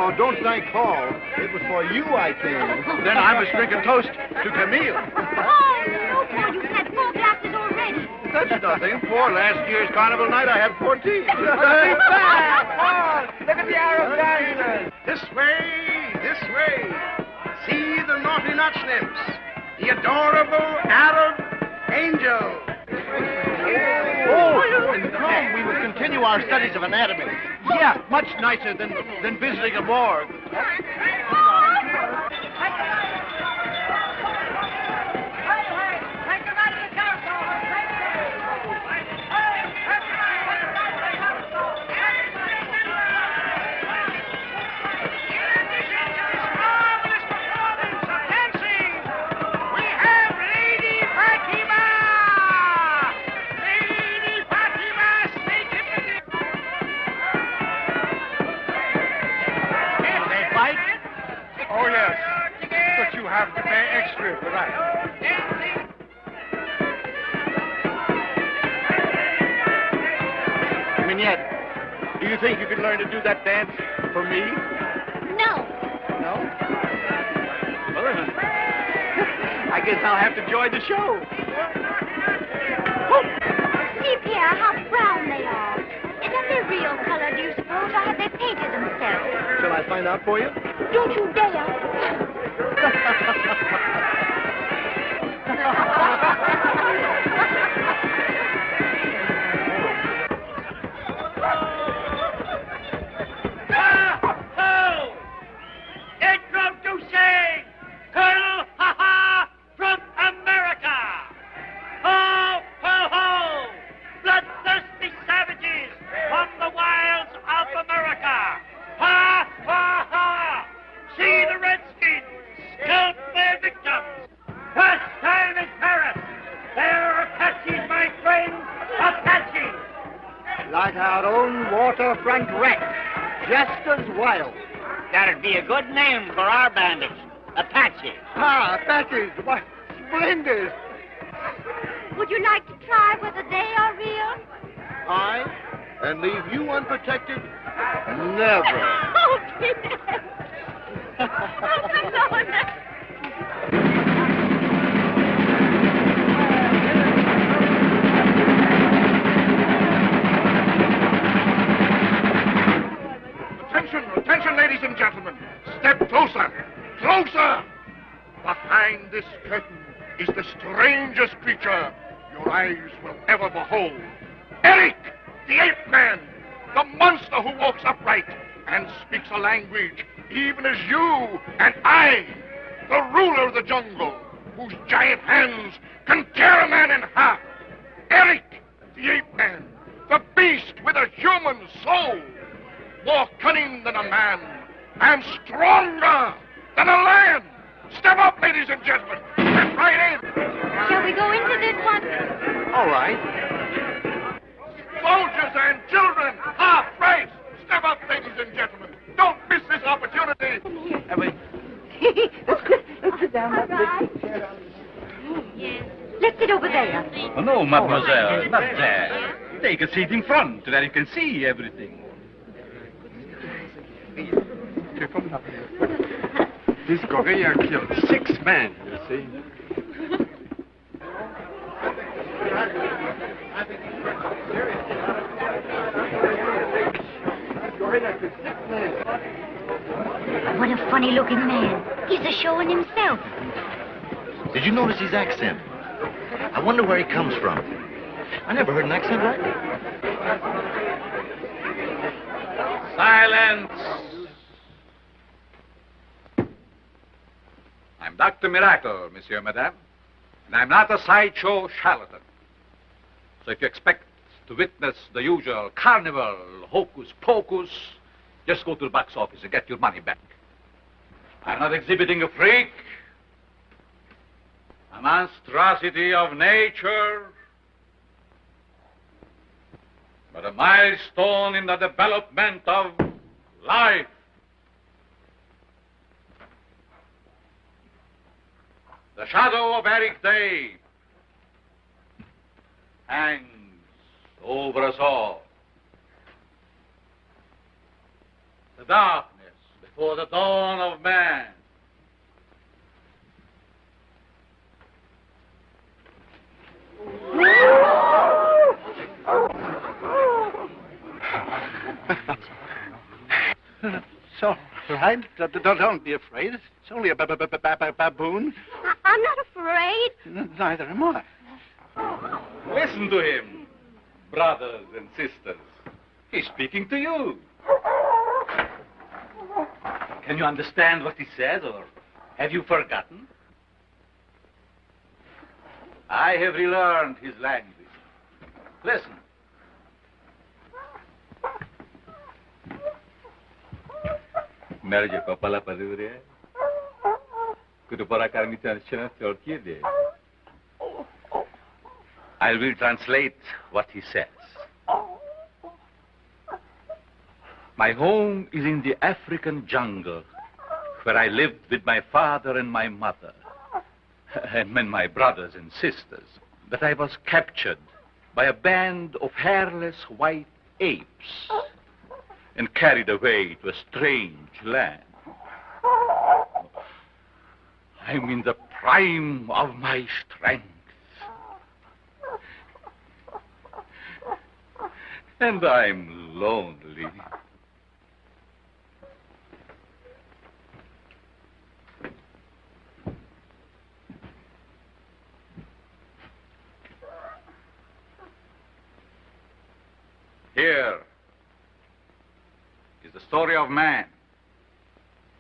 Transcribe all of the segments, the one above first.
Oh, don't thank Paul. It was for you I came. Then I must drink a toast to Camille. Oh, no, Paul, you've had 4 glasses already. That's nothing. For last year's carnival night, I had 14. Paul, look at the Arab dancers. This way, this way. See the naughty nut snips. The adorable Arab angel. Oh, and come, we will continue our studies of anatomy. Yeah, much nicer than visiting a morgue. Have to pay extra for that. Mignette, do you think you could learn to do that dance for me? No. No? Well, then, I guess I'll have to join the show. See, Pierre, how brown they are. Isn't their real color, do you suppose, or have they painted themselves? Shall I find out for you? Don't you dare. Introducing Colonel from America. Ho, ho, ho! Bloodthirsty savages from the wilds of America. Ha, ha, ha! See the Redskins scalp their victims. First time in Paris. They're Apaches, my friends, Apaches. Like our own waterfront wreck, just as wild. That'd be a good name for our bandits. Apache. Ah, Apaches, why, splendid. Would you like to try whether they are real? I, and leave you unprotected? Never. Oh, Pierre. Oh, no. Attention, ladies and gentlemen. Step closer. Closer! Behind this curtain is the strangest creature your eyes will ever behold. Eric, the ape man, the monster who walks upright and speaks a language even as you and I, the ruler of the jungle, whose giant hands can tear a man in half. Eric, the ape man, the beast with a human soul. More cunning than a man, and stronger than a lion. Step up, ladies and gentlemen. Step right in. Shall we go into this one? All right. Soldiers and children, half price. Step up, ladies and gentlemen. Don't miss this opportunity. Let's sit down. Yes. Let's sit over there. Oh, no, mademoiselle, not there. Take a seat in front where you can see everything. This gorilla killed 6 men, you see. What a funny-looking man. He's a showing himself. Did you notice his accent? I wonder where he comes from. I never heard an accent like that. Silence! I'm Dr. Miracle, Monsieur, Madame, and I'm not a sideshow charlatan. So if you expect to witness the usual carnival hocus pocus, just go to the box office and get your money back. I'm not exhibiting a freak, a monstrosity of nature, but a milestone in the development of life. The shadow of Eric Day hangs over us all. The darkness for the dawn of man. It's all right. Don't be afraid. It's only a baboon. I'm not afraid. Neither am I. Listen to him, brothers and sisters. He's speaking to you. Can you understand what he says, or have you forgotten? I have relearned his language. Listen. Merge papala padure. Kudupara karmi chanchana torki de. I will translate what he says. My home is in the African jungle, where I lived with my father and my mother, and my brothers and sisters. But I was captured by a band of hairless white apes and carried away to a strange land. I'm in the prime of my strength. And I'm lonely. Here is the story of man.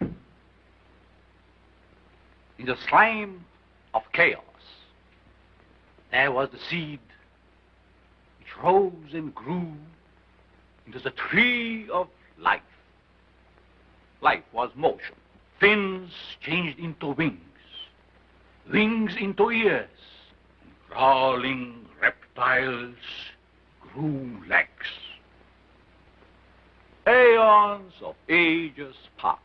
In the slime of chaos, there was the seed which rose and grew into the tree of life. Life was motion. Fins changed into wings, wings into ears, and crawling reptiles grew legs. Aeons of ages passed.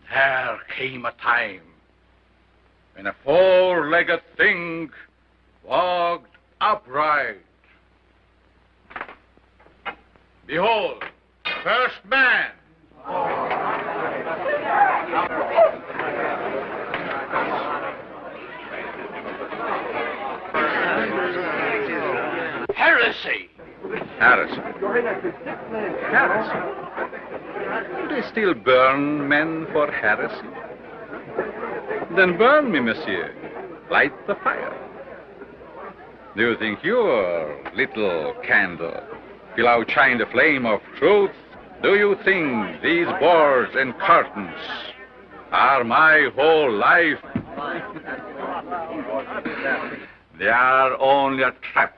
There came a time when a four-legged thing walked upright. Behold, first man. Heresy! Heresy. Heresy. Do they still burn men for heresy? Then burn me, monsieur. Light the fire. Do you think your little candle will outshine the flame of truth? Do you think these boards and curtains are my whole life? They are only a trap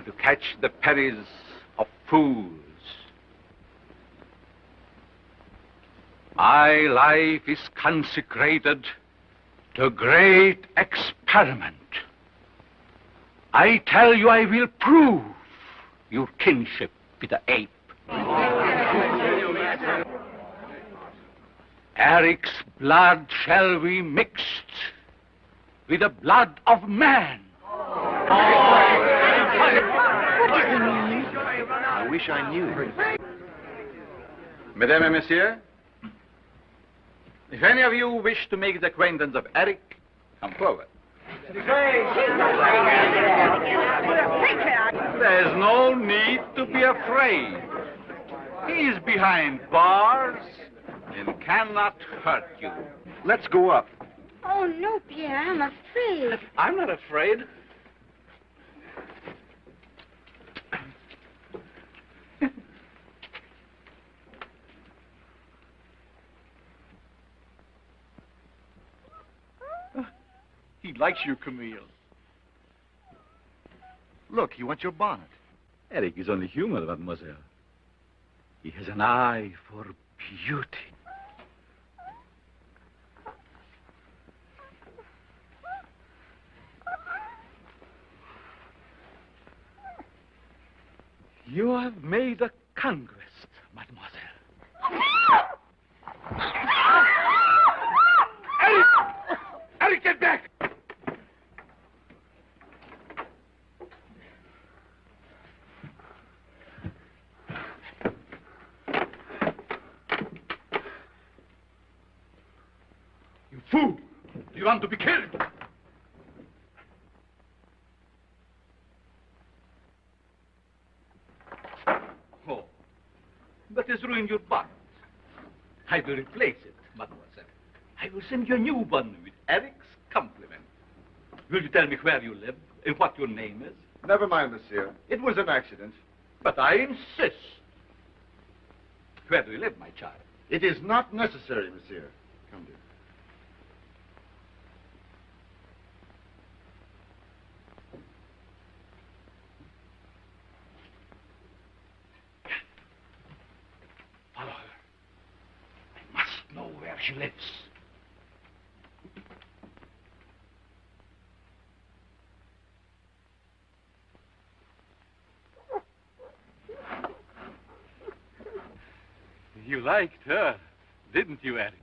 to catch the pennies of fools. My life is consecrated to a great experiment. I tell you, I will prove your kinship with the ape. Eric's blood shall be mixed with the blood of man. What does he mean? I wish I knew. Mesdames et messieurs, if any of you wish to make the acquaintance of Eric, come forward. There's no need to be afraid. He is behind bars and cannot hurt you. Let's go up. Oh, no, Pierre, I'm afraid. I'm not afraid. He likes you, Camille. Look, he wants your bonnet. Eric is only human, mademoiselle. He has an eye for beauty. You have made a conquest, mademoiselle. Eric! Eric, get back! Fool! Do you want to be killed? Oh, that has ruined your butt. I will replace it, mademoiselle. I will send you a new one with Eric's compliment. Will you tell me where you live and what your name is? Never mind, monsieur. It was an accident. But I insist. Where do you live, my child? It is not necessary, monsieur. Come, dear. Follow her. I must know where she lives. You liked her, didn't you, Eric?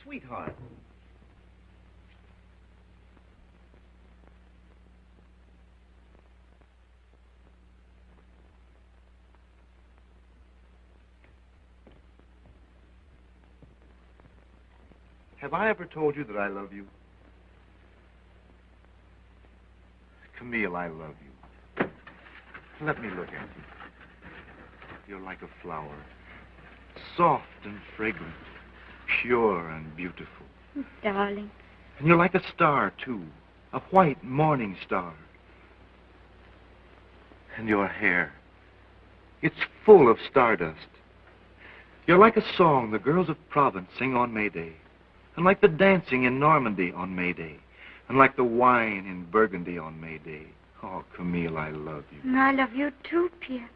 Sweetheart. Have I ever told you that I love you? Camille, I love you. Let me look at you. You're like a flower, soft and fragrant, pure and beautiful. Darling. And you're like a star, too, a white morning star. And your hair, it's full of stardust. You're like a song the girls of Provence sing on May Day, and like the dancing in Normandy on May Day, and like the wine in Burgundy on May Day. Oh, Camille, I love you. And I love you too, Pierre.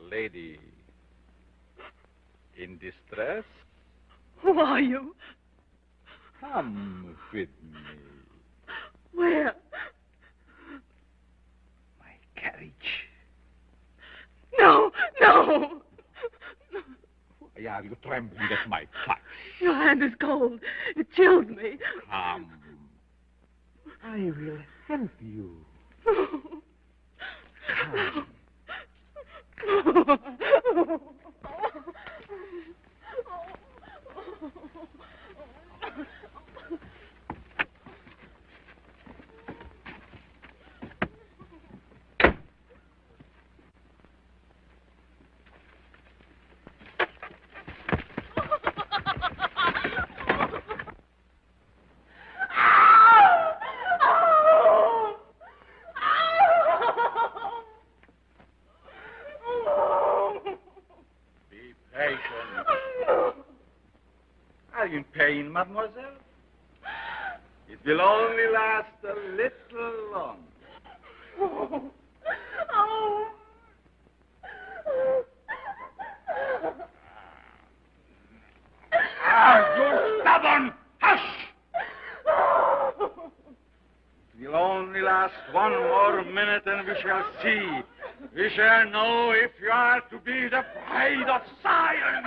Lady in distress? Who are you? Come with me. Where? My carriage. No, no. Why are you trembling at my touch? Your hand is cold. It chills me. Come. I will help you. Come. Patience. Are you in pain, mademoiselle? It will only last a little longer. Oh. Oh. You're stubborn! Hush! It will only last one more minute and we shall see. We shall know if you are to be the bride of Zion.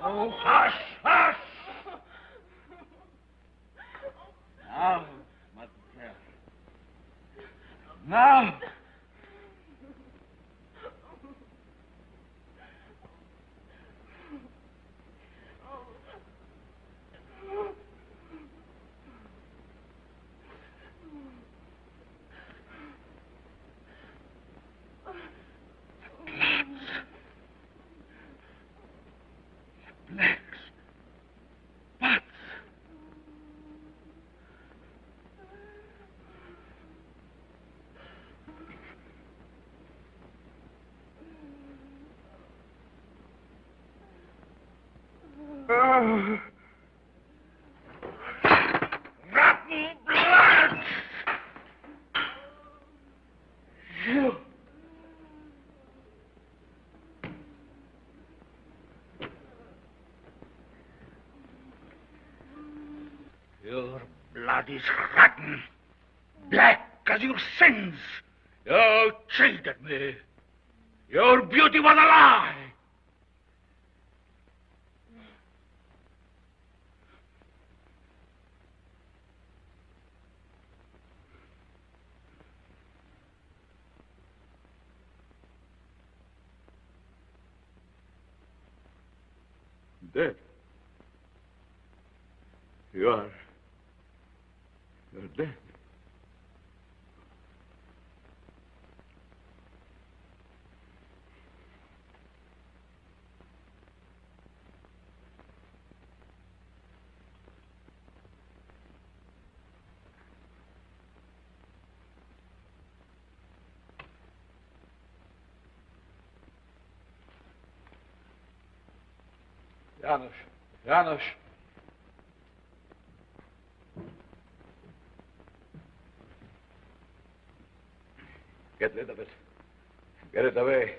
Oh, hush, hush! Now, mademoiselle. Now. Rotten blood! You. Your blood is rotten, black as your sins. You cheated me. Your beauty was a lie. Dead. You're dead. Janusz. Get rid of it. Get it away.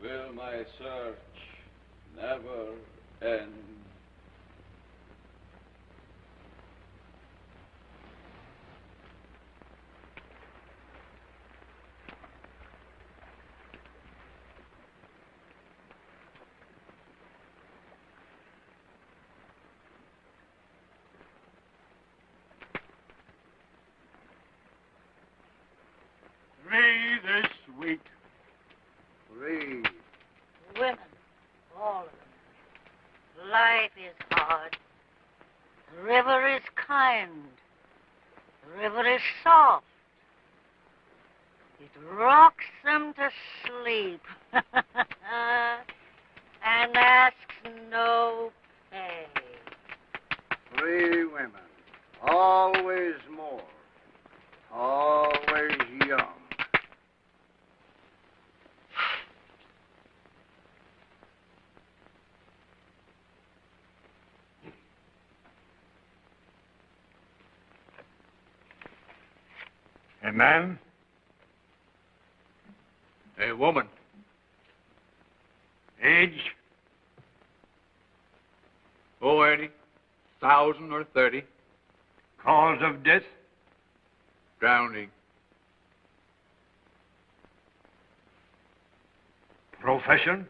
Will my search never end? Read this week. Read. Women, all of them. Life is hard. The river is kind. The river is soft. It rocks them to sleep and asks no pay. Free women, always more, always young. A man? A woman. Age? 80, 1,000 or 30. Cause of death? Drowning. Profession?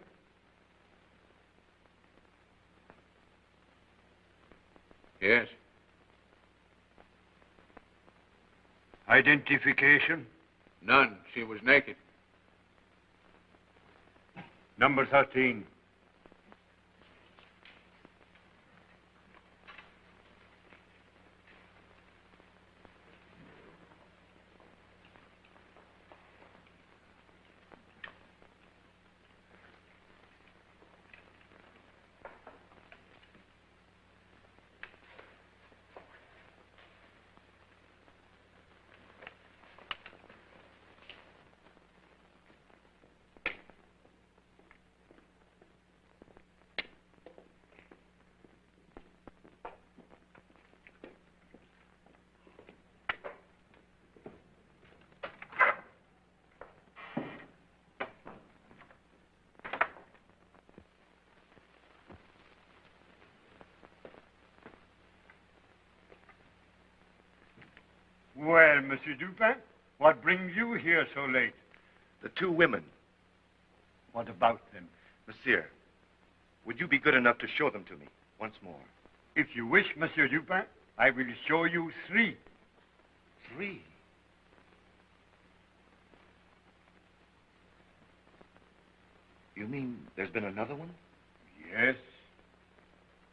Yes. Identification? None. She was naked. Number 13. Well, Monsieur Dupin, what brings you here so late? The two women. What about them? Monsieur, would you be good enough to show them to me once more? If you wish, Monsieur Dupin, I will show you 3. 3? You mean there's been another one? Yes.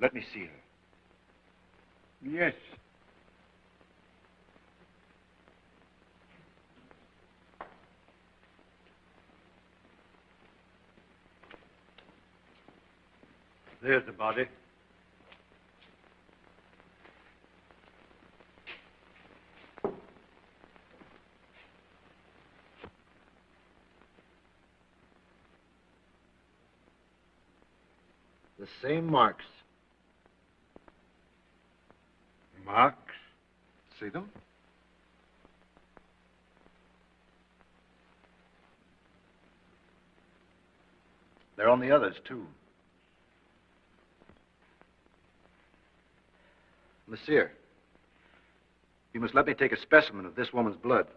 Let me see her. Yes. There's the body. The same marks. Marks? See them? They're on the others, too. Monsieur, you must let me take a specimen of this woman's blood.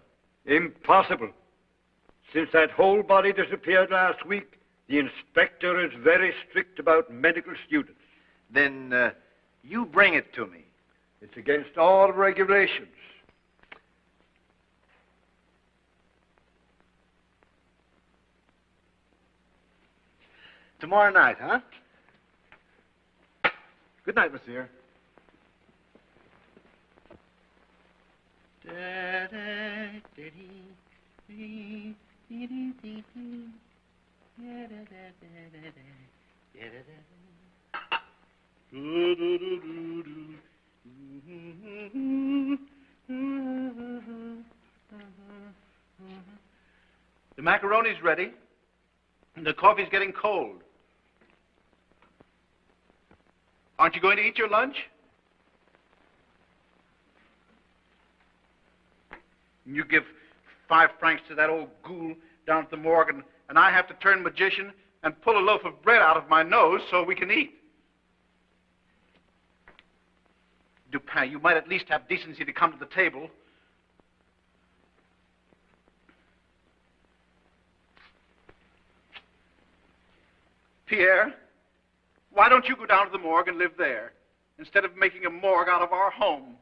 Impossible. Since that whole body disappeared last week, the inspector is very strict about medical students. Then, you bring it to me. It's against all regulations. Tomorrow night, huh? Good night, monsieur. The macaroni's ready, and the coffee's getting cold. Aren't you going to eat your lunch? You give 5 francs to that old ghoul down at the morgue, and I have to turn magician and pull a loaf of bread out of my nose so we can eat. Dupin, you might at least have decency to come to the table. Pierre, why don't you go down to the morgue and live there, instead of making a morgue out of our home?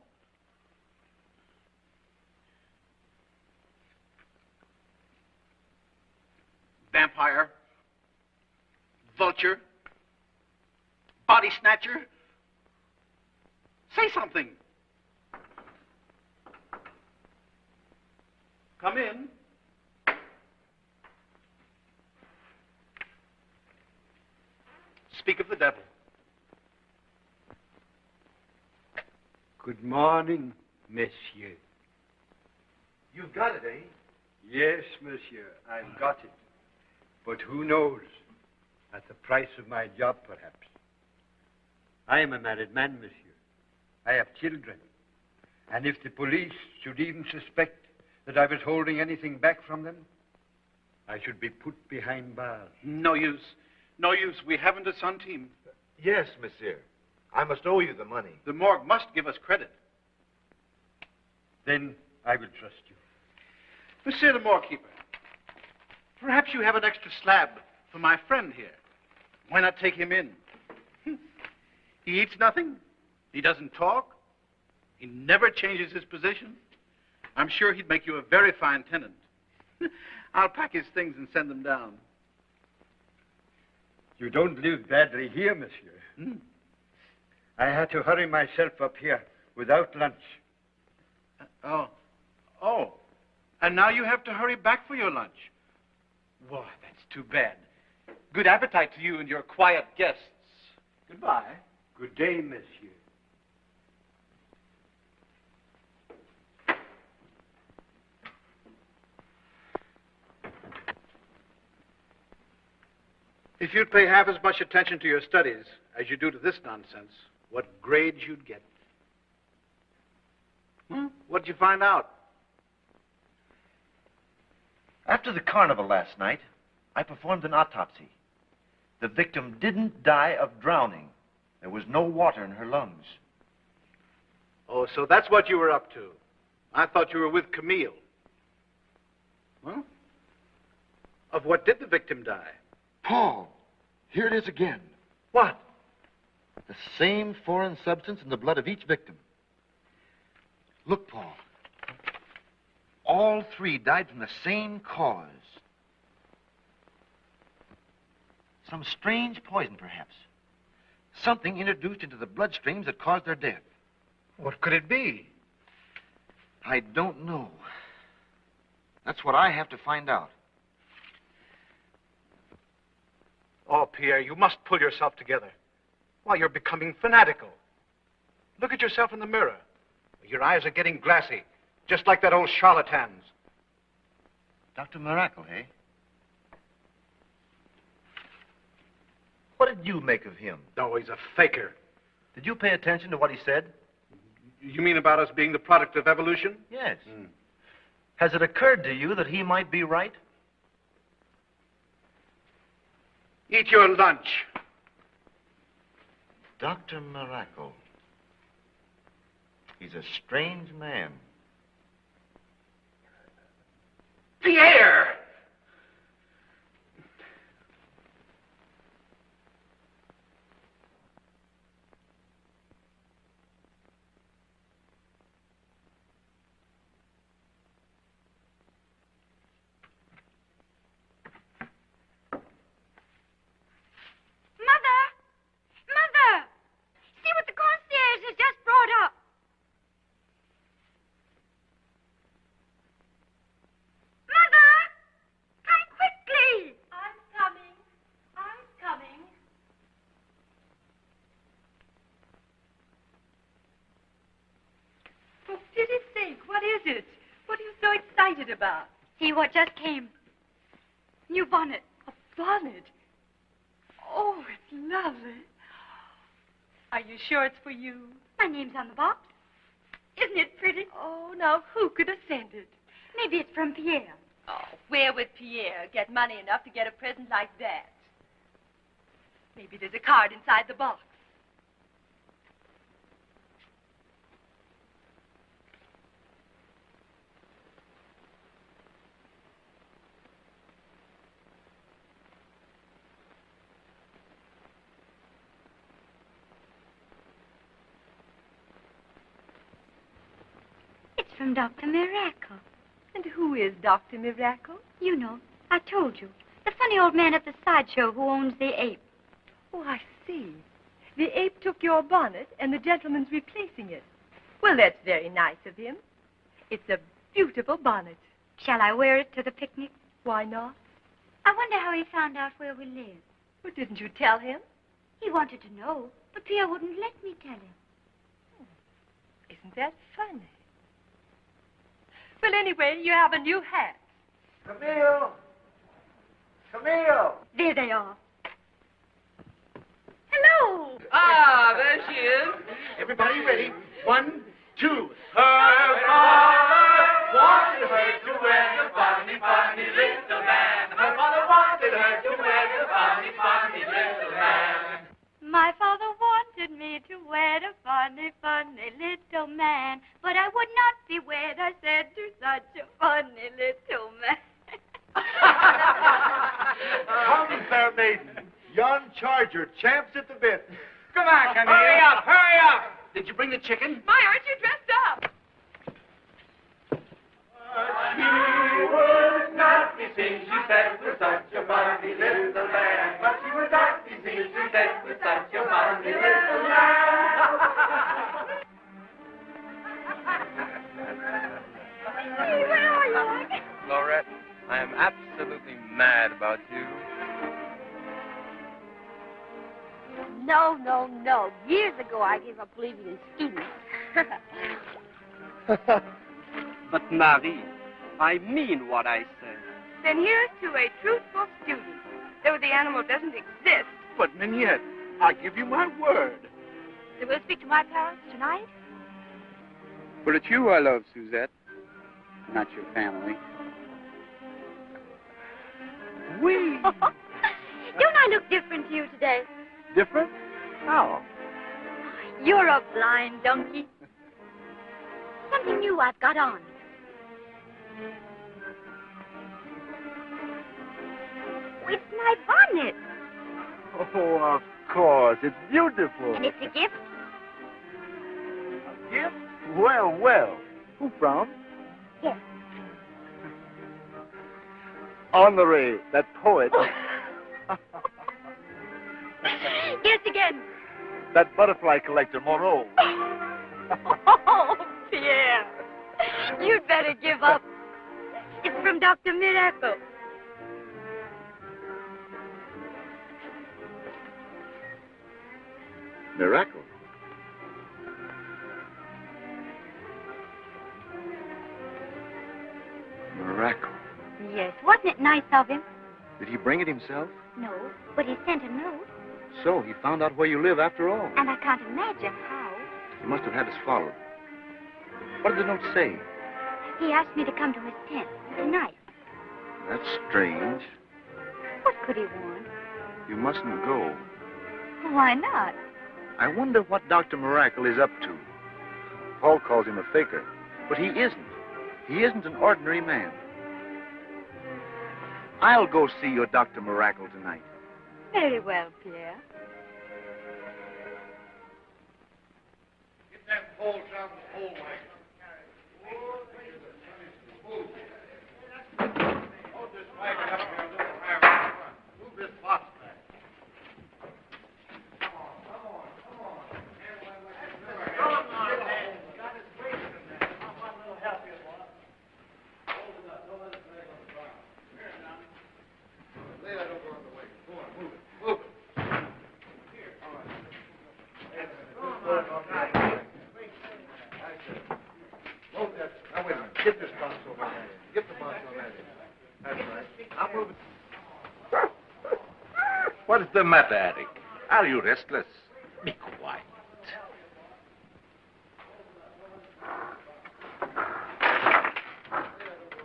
Vampire, vulture, body snatcher. Say something. Come in. Speak of the devil. Good morning, monsieur. You've got it, eh? Yes, monsieur, I've got it. But who knows? At the price of my job, perhaps. I am a married man, monsieur. I have children. And if the police should even suspect that I was holding anything back from them, I should be put behind bars. No use. No use. We haven't a centime. Yes, monsieur. I must owe you the money. The morgue must give us credit. Then I will trust you. Monsieur the morgue keeper, perhaps you have an extra slab for my friend here. Why not take him in? He eats nothing. He doesn't talk. He never changes his position. I'm sure he'd make you a very fine tenant. I'll pack his things and send them down. You don't live badly here, monsieur. I had to hurry myself up here without lunch. Oh. And now you have to hurry back for your lunch. Why, that's too bad. Good appetite to you and your quiet guests. Goodbye. Good day, monsieur. If you'd pay half as much attention to your studies as you do to this nonsense, what grades you'd get. What'd you find out? After the carnival last night, I performed an autopsy. The victim didn't die of drowning. There was no water in her lungs. Oh, so that's what you were up to. I thought you were with Camille. Huh? Of what did the victim die? Paul, here it is again. What? The same foreign substance in the blood of each victim. Look, Paul. All three died from the same cause. Some strange poison, perhaps. Something introduced into the bloodstreams that caused their death. What could it be? I don't know. That's what I have to find out. Oh, Pierre, you must pull yourself together. Why, you're becoming fanatical. Look at yourself in the mirror. Your eyes are getting glassy, just like that old charlatan's. Dr. Miracle, eh? What did you make of him? Oh, he's a faker. Did you pay attention to what he said? You mean about us being the product of evolution? Yes. Has it occurred to you that he might be right? Eat your lunch. Dr. Miracle. He's a strange man. Pierre! Mother! See what the concierge has just brought up. Mother! Come quickly! I'm coming. I'm coming. For pity's sake, what is it? What are you so excited about? See what just came. New bonnet. A bonnet? Oh, it's lovely. Are you sure it's for you? My name's on the box. Isn't it pretty? Oh, now who could have sent it? Maybe it's from Pierre. Oh, where would Pierre get money enough to get a present like that? Maybe there's a card inside the box. It's from Dr. Miracle. And who is Dr. Miracle? You know, I told you. The funny old man at the sideshow who owns the ape. Oh, I see. The ape took your bonnet, and the gentleman's replacing it. Well, that's very nice of him. It's a beautiful bonnet. Shall I wear it to the picnic? Why not? I wonder how he found out where we live. Well, didn't you tell him? He wanted to know, but Pierre wouldn't let me tell him. Isn't that funny? Well, anyway, you have a new hat. Camille! Camille! There they are. Hello! Ah, there she is. Everybody ready? 1, 2. Her father wanted her to wear the funny, funny little man. Her father wanted her to wear the funny, funny little man. My father wanted me to wear the funny, funny little man, but I would not be wed, I said, to such a funny little man. Come, fair maiden. Young charger, champs at the bit. Come on, Camille. Hurry up, hurry up! Did you bring the chicken? My, aren't you dressed up? She would not be seen, she said, with such a funny little man. But she would not be seen, she said, with such a funny little man. Hey, where are you? Laurette, I am absolutely mad about you. No, no, no. Years ago, I gave up believing in students. But, Marie, I mean what I say. Then here's to a truthful student. Though the animal doesn't exist. But, Mignette, I give you my word. So we'll speak to my parents tonight? But it's you I love, Suzette, not your family. We. Don't I look different to you today? Different? How? You're a blind donkey. Something new I've got on. It's my bonnet. Oh, of course. It's beautiful. And it's a gift? A gift? Well, well. Who from? Yes. Honoré, that poet. Guess again. That butterfly collector, Moreau. Oh, Pierre. You'd better give up. It's from Dr. Miracle. Miracle. Miracle. Yes. Wasn't it nice of him? Did he bring it himself? No, but he sent a note. So he found out where you live after all. And I can't imagine how. He must have had us followed. What did the note say? He asked me to come to his tent tonight. That's strange. What could he want? You mustn't go. Why not? I wonder what Dr. Miracle is up to. Paul calls him a faker, but he isn't. He isn't an ordinary man. I'll go see your Dr. Miracle tonight. Very well, Pierre. Get that pole down the pole wagon. Hold this wagon up here a little higher. Move this box back. Come on, come on, come on. Come on, man. Got his weight in there. I want a little help here, boy. Hold it up. Don't let it drag on the ground. Here, now. Lay that over on the wagon. Go on, move it. Move it. Here. All right. Hold that. Now, wait a minute. Get this box over there. Get the box on that end. That's right. I'll move it. What is the matter, Eric? Are you restless? Be quiet.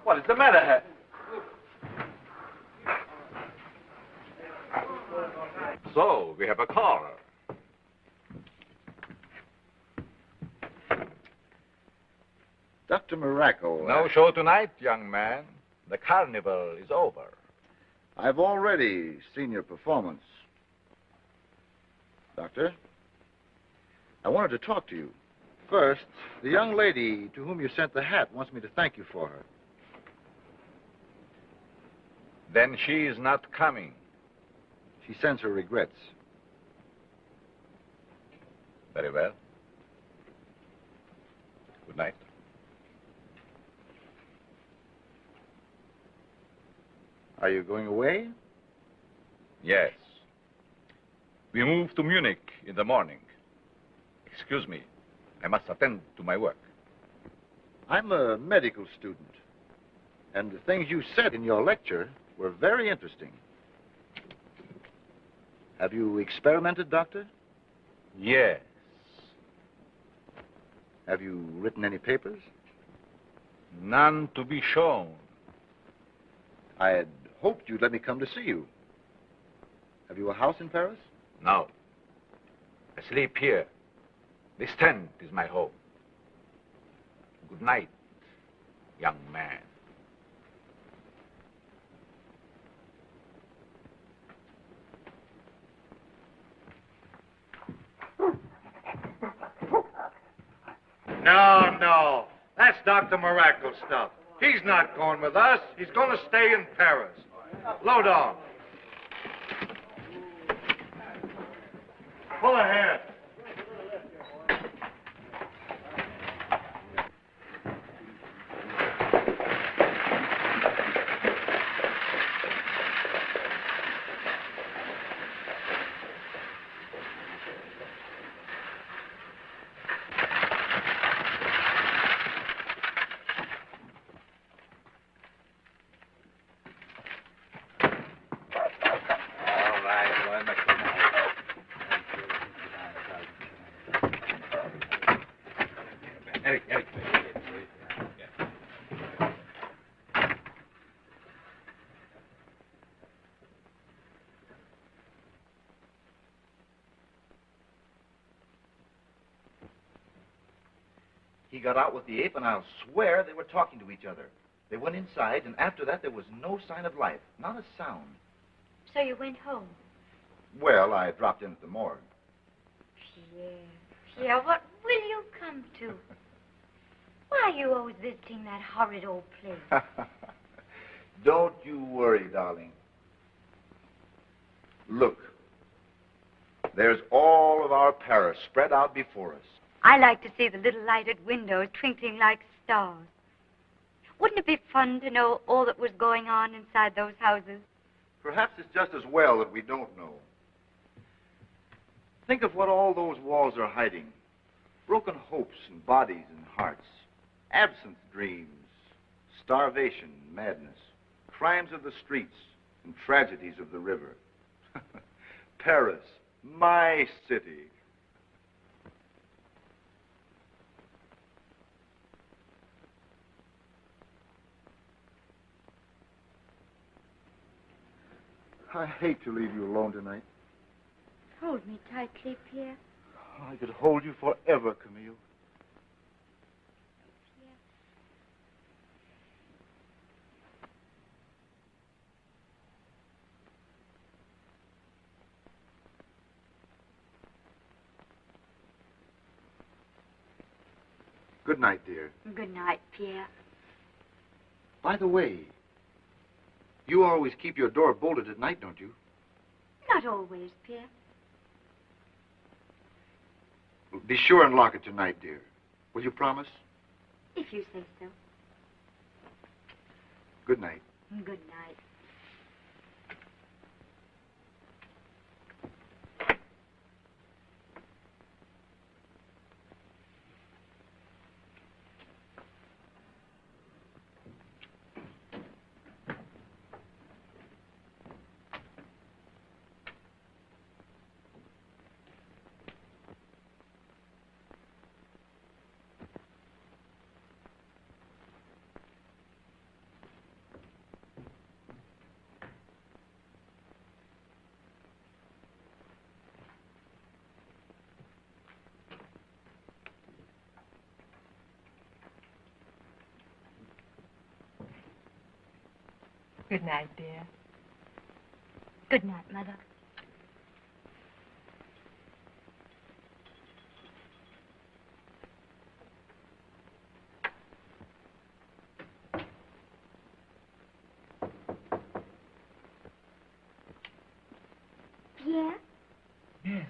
What is the matter, Harry? So, we have a caller. Dr. Miracle. No show tonight, young man. The carnival is over. I've already seen your performance. Doctor, I wanted to talk to you. First, the young lady to whom you sent the hat wants me to thank you for her. Then she is not coming. She sends her regrets. Very well. Good night. Are you going away? Yes. We move to Munich in the morning. Excuse me. I must attend to my work. I'm a medical student, and the things you said in your lecture were very interesting. Have you experimented, Doctor? Yes. Have you written any papers? None to be shown. I had hoped you'd let me come to see you. Have you a house in Paris? No. I sleep here. This tent is my home. Good night, young man. No. That's Dr. Miracle stuff. He's not going with us. He's going to stay in Paris. Load on. Pull ahead. Eric. He got out with the ape, and I'll swear they were talking to each other. They went inside, and after that, there was no sign of life, not a sound. So you went home? Well, I dropped in at the morgue. Pierre, what will you come to? Why are you always visiting that horrid old place? Don't you worry, darling. Look, there's all of our Paris spread out before us. I like to see the little lighted windows twinkling like stars. Wouldn't it be fun to know all that was going on inside those houses? Perhaps it's just as well that we don't know. Think of what all those walls are hiding. Broken hopes and bodies and hearts. Absent dreams. Starvation, madness. Crimes of the streets and tragedies of the river. Paris, my city. I hate to leave you alone tonight. Hold me tightly, Pierre. I could hold you forever, Camille. Good night, dear. Good night, Pierre. By the way, you always keep your door bolted at night, don't you? Not always, Pierre. Be sure and lock it tonight, dear. Will you promise? If you say so. Good night. Good night. Good night, dear. Good night, Mother. Pierre? Yes.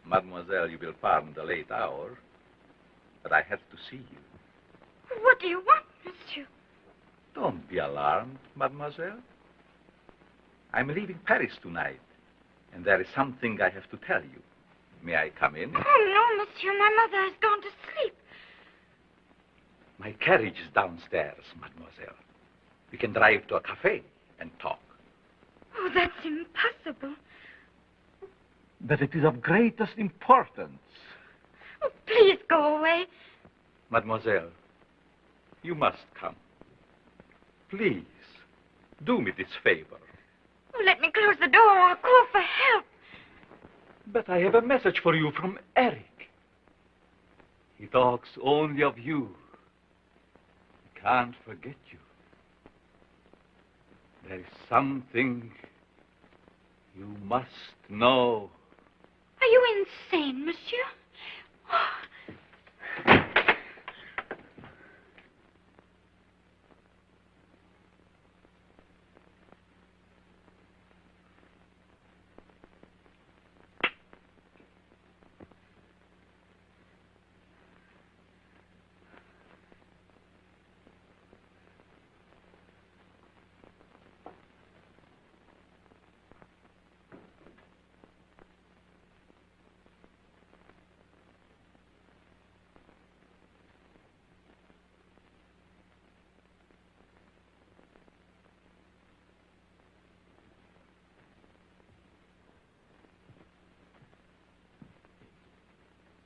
Mademoiselle, you will pardon the late hour, but I have to see you. What do you want, monsieur? Don't be alarmed, mademoiselle. I'm leaving Paris tonight, and there is something I have to tell you. May I come in? Oh, no, monsieur. My mother has gone to sleep. My carriage is downstairs, mademoiselle. We can drive to a cafe and talk. Oh, that's impossible. But it is of greatest importance. Oh, please go away. Mademoiselle, you must come. Please, do me this favor. Oh, let me close the door. I'll call for help. But I have a message for you from Eric. He talks only of you. He can't forget you. There is something you must know. Are you insane, monsieur?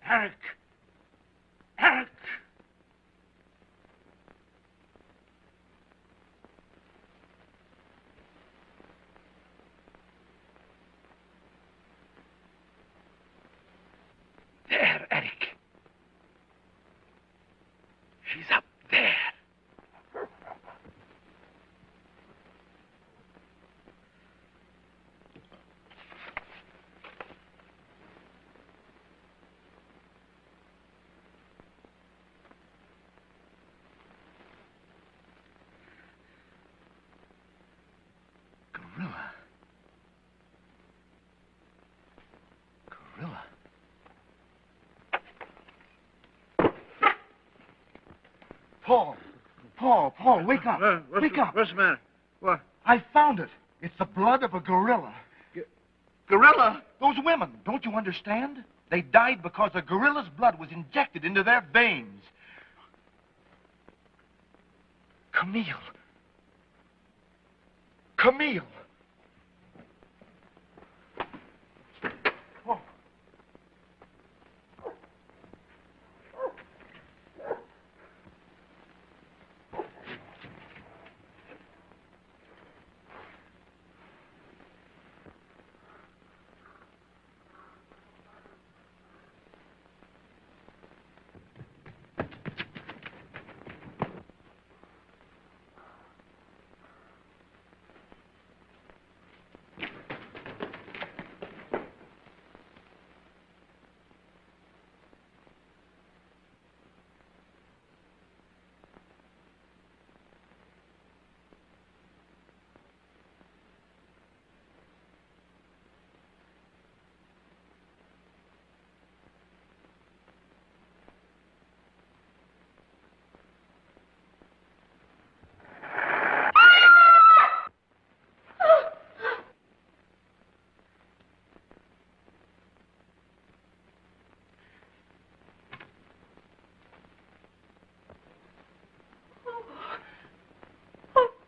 Eric! Eric! There, Eric. She's up there. Paul, wake up. Wake up. What's the matter? What? I found it. It's the blood of a gorilla. Gorilla? Those women, don't you understand? They died because a gorilla's blood was injected into their veins. Camille. Camille.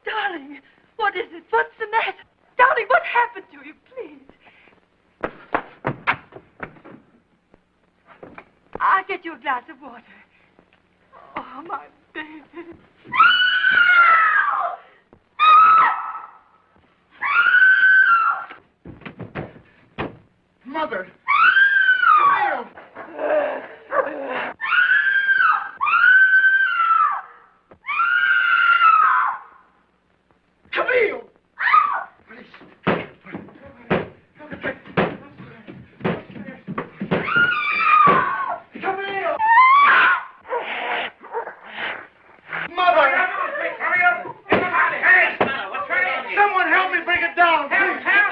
Darling, what is it? What's the matter? Darling, what happened to you, please? I'll get you a glass of water. Oh, my baby. Mother! Camille! Camille! Mother! Someone help me bring it down, please! Help!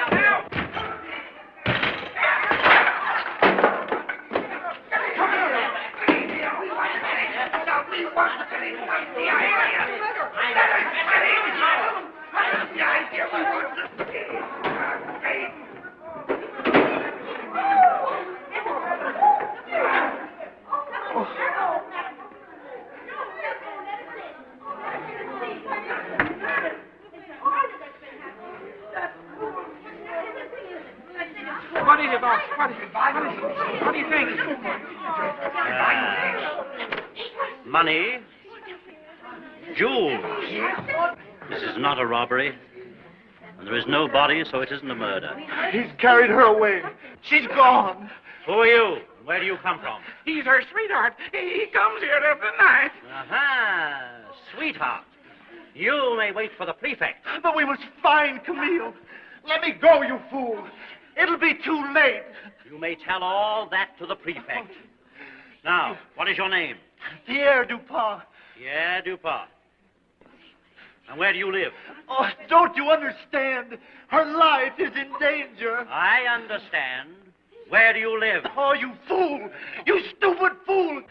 What is it, boss? What is it? What do you think? Money. Jewels. This is not a robbery. And there is no body, so it isn't a murder. He's carried her away. She's gone. Who are you? Where do you come from? He's her sweetheart. He comes here every night. Aha! Sweetheart. You may wait for the prefect. But we must find Camille. Let me go, you fool. It'll be too late. You may tell all that to the prefect. Now, what is your name? Pierre Dupont. Pierre Dupont. And where do you live? Oh, don't you understand? Her life is in danger. I understand. Where do you live? Oh, you fool! You stupid fool!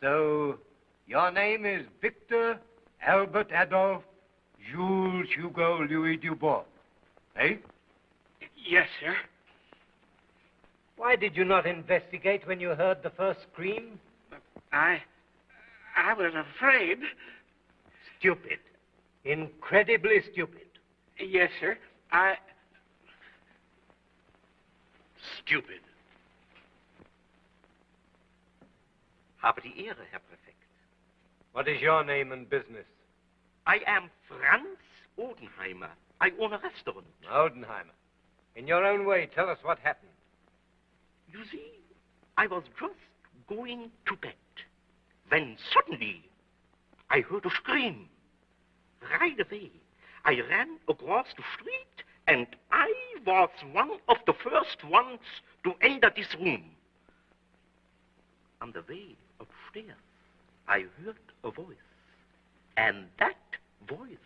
So, your name is Victor Albert Adolphe Jules Hugo Louis Dubois, eh? Yes, sir. Why did you not investigate when you heard the first scream? I was afraid. Stupid. Incredibly stupid. Yes, sir. Stupid. Habe die Ehre, Herr Präfekt. What is your name and business? I am Franz Odenheimer. I own a restaurant. Odenheimer. In your own way, tell us what happened. You see, I was just going to bed when suddenly I heard a scream. Right away, I ran across the street and I was one of the first ones to enter this room. On the way upstairs, I heard a voice, and that voice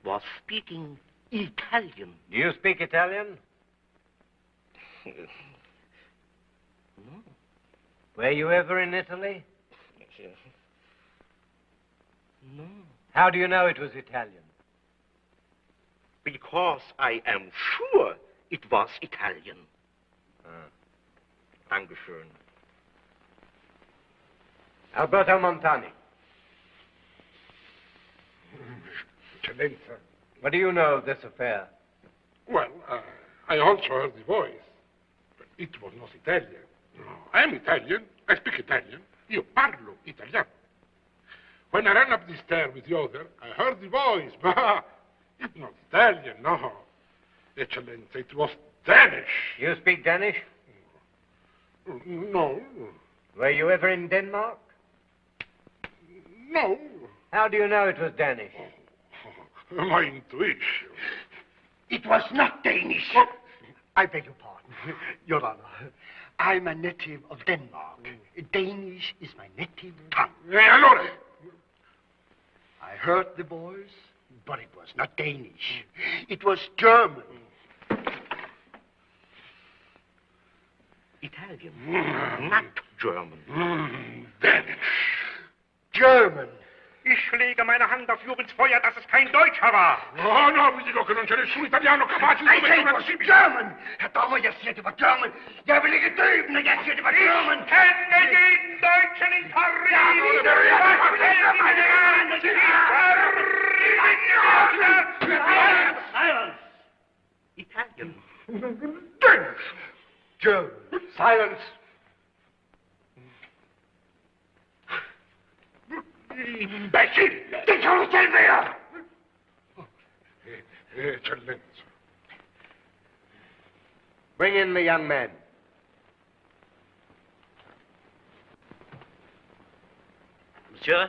was speaking Italian. Do you speak Italian? No. Were you ever in Italy? No. How do you know it was Italian? Because I am sure it was Italian. Dankeschön. Alberto Montani. Eccellenza. What do you know of this affair? Well, I also heard the voice, but it was not Italian. No, I am Italian. I speak Italian. Io parlo italiano. When I ran up the stair with the other, I heard the voice, but it's not Italian, no. Eccellenza, it was Danish. You speak Danish? No. Were you ever in Denmark? No. How do you know it was Danish? My intuition. It was not Danish. Oh. I beg your pardon, Your Honor. I'm a native of Denmark. Danish is my native tongue. Allora? I heard the voice, but it was not Danish. It was German. Italian, not German. Danish. German. Ich lege meine Hand auf Jubels Feuer, dass es kein Deutscher war. Oh, no, vi dico che non c'è nessun italiano capace di I say it was German. Herr Dommer, jeg siger, det var German. Jeg vil ikke døbe, når jeg siger, det var German. Ich kenne jeden Deutschen in Paris. Silence! Italian. Danish. German. Silence! Imbecille! Det kan du selv være! Eccellenza. Bring in the young man. Monsieur,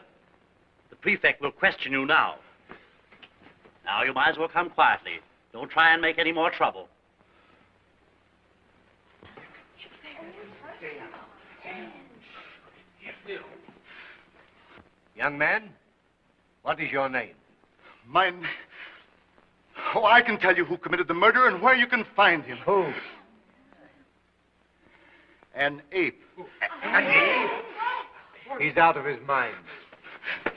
the prefect will question you now. Now, you might as well come quietly. Don't try and make any more trouble. Young man, what is your name? Mine. Oh, I can tell you who committed the murder and where you can find him. Who? An ape. An ape? He's out of his mind.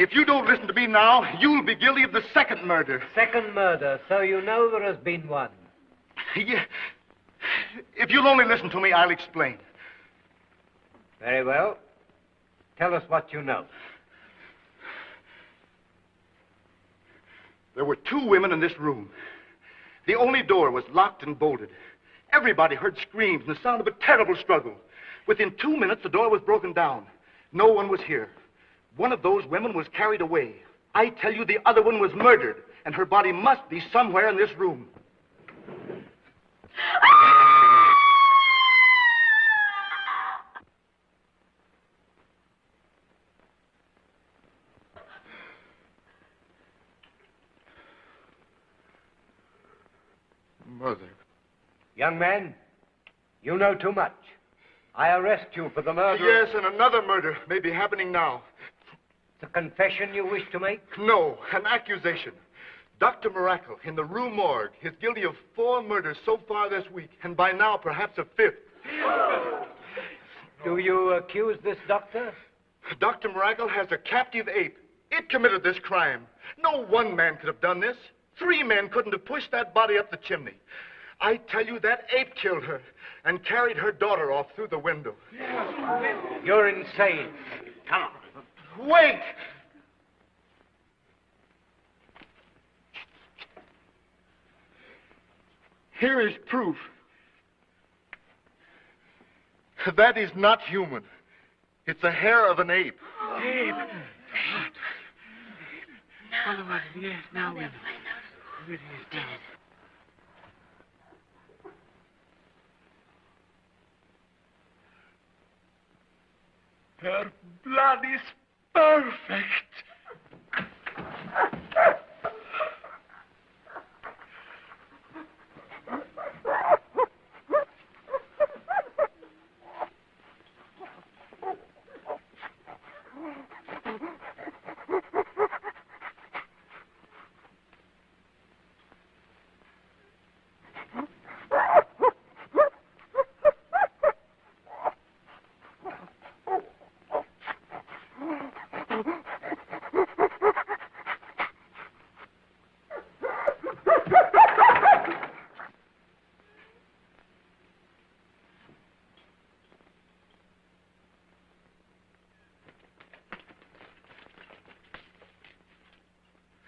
If you don't listen to me now, you'll be guilty of the second murder. Second murder, so you know there has been one. Yeah. If you'll only listen to me, I'll explain. Very well. Tell us what you know. There were 2 women in this room. The only door was locked and bolted. Everybody heard screams and the sound of a terrible struggle. Within 2 minutes, the door was broken down. No one was here. One of those women was carried away. I tell you, the other one was murdered, and her body must be somewhere in this room. Young man, you know too much. I arrest you for the murder. Yes, and another murder may be happening now. It's a confession you wish to make? No, an accusation. Dr. Miracle in the Rue Morgue is guilty of 4 murders so far this week, and by now perhaps a 5th. Do you accuse this doctor? Dr. Miracle has a captive ape. It committed this crime. No one man could have done this. 3 men couldn't have pushed that body up the chimney. I tell you, that ape killed her and carried her daughter off through the window. You're insane. Come on. Wait! Here is proof. That is not human. It's the hair of an ape. Ape. Yes, now we know. It is now. Her blood is perfect.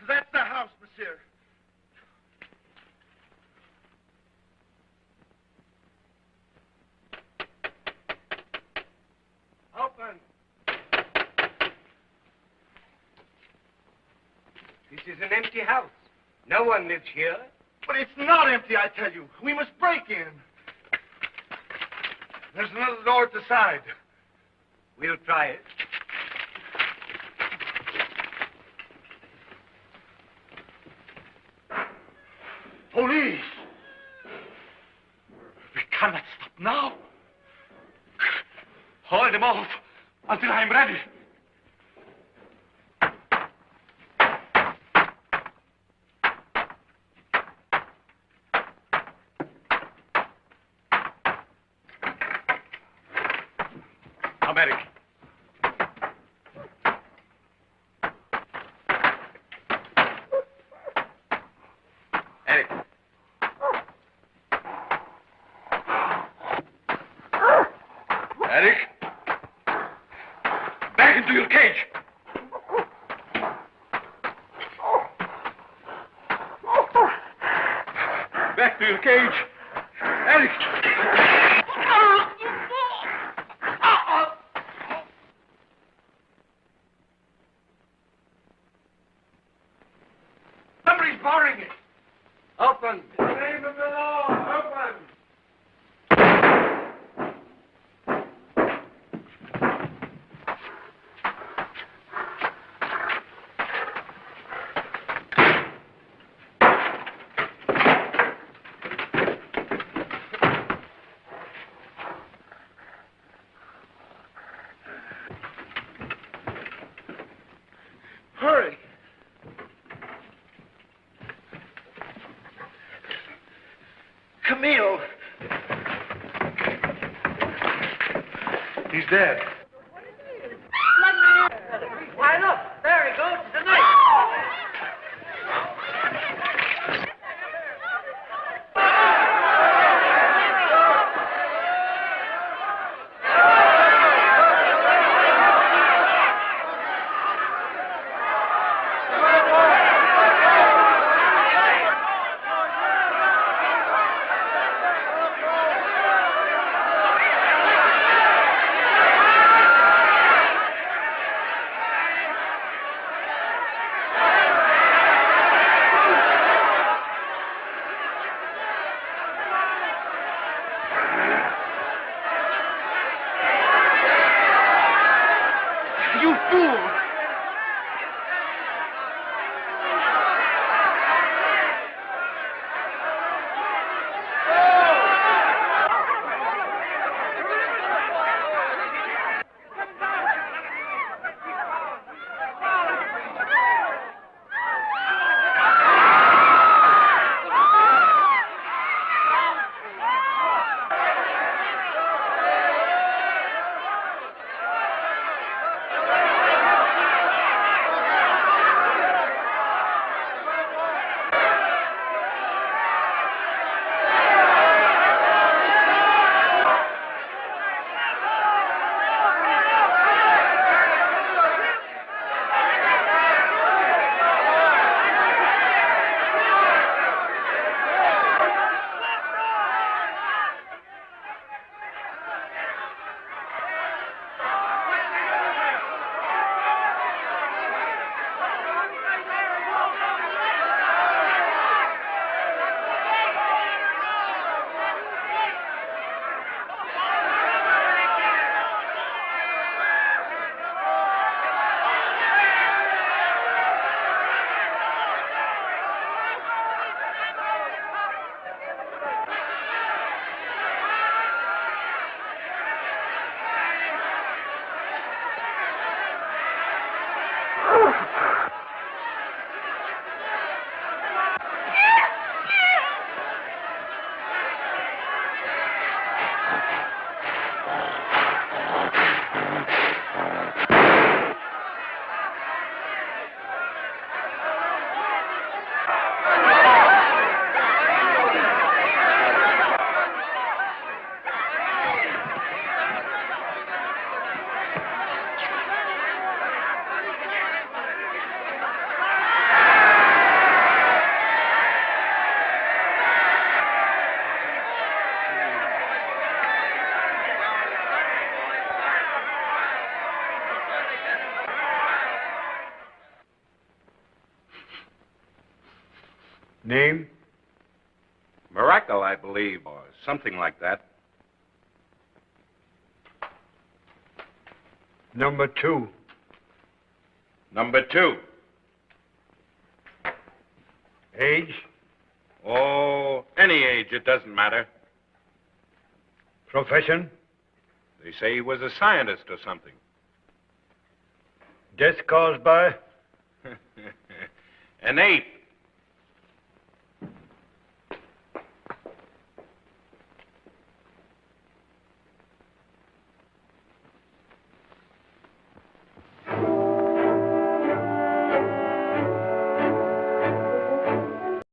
That's the house, monsieur. Open. This is an empty house. No one lives here. But it's not empty, I tell you. We must break in. There's another door at the side. We'll try it. Police! We cannot stop now. Hold them off until I'm ready. Now, Eric. Eric. Eric. Back into your cage. Back to your cage. Eric. Somebody's barring it. Open. In the name of the law, open. Hurry. Camille. He's dead. Why, look. There he goes. It's a knife. Name? Miracle, I believe, or something like that. Number 2. Number 2. Age? Oh, any age, it doesn't matter. Profession? They say he was a scientist or something. Death caused by? An ape.